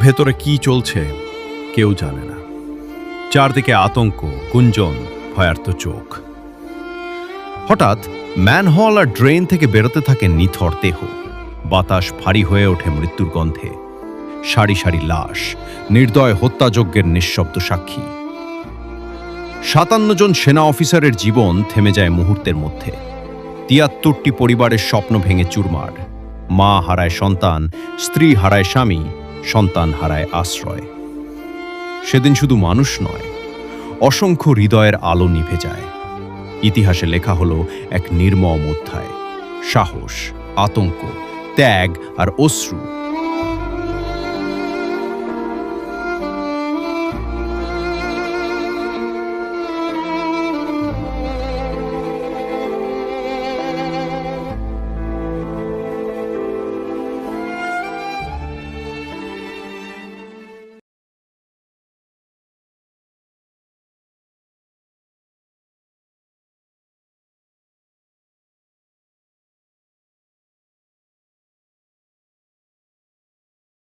ভেতরে কি চলছে কেউ জানে না। চারদিকে আতঙ্ক, গুঞ্জন, ভয়ার্ত চোখ। হঠাৎ ম্যানহোল আর ড্রেন থেকে বেরোতে থাকে নিথর দেহ। বাতাস ভারী হয়ে ওঠে মৃত্যুর গন্ধে। সারি সারি লাশ, নির্দয় হত্যাযজ্ঞের নিঃশব্দ সাক্ষী। 57 জন সেনা অফিসারের জীবন থেমে যায় মুহূর্তের মধ্যে। 73টি পরিবারের স্বপ্ন ভেঙে চুরমার। মা হারায় সন্তান, স্ত্রী হারায় স্বামী, সন্তান হারায় আশ্রয়। সেদিন শুধু মানুষ নয়, অসংখ্য হৃদয়ের আলো নিভে যায়। ইতিহাসে লেখা হলো এক নির্মম অধ্যায়। সাহস, আতঙ্ক, ত্যাগ আর অশ্রু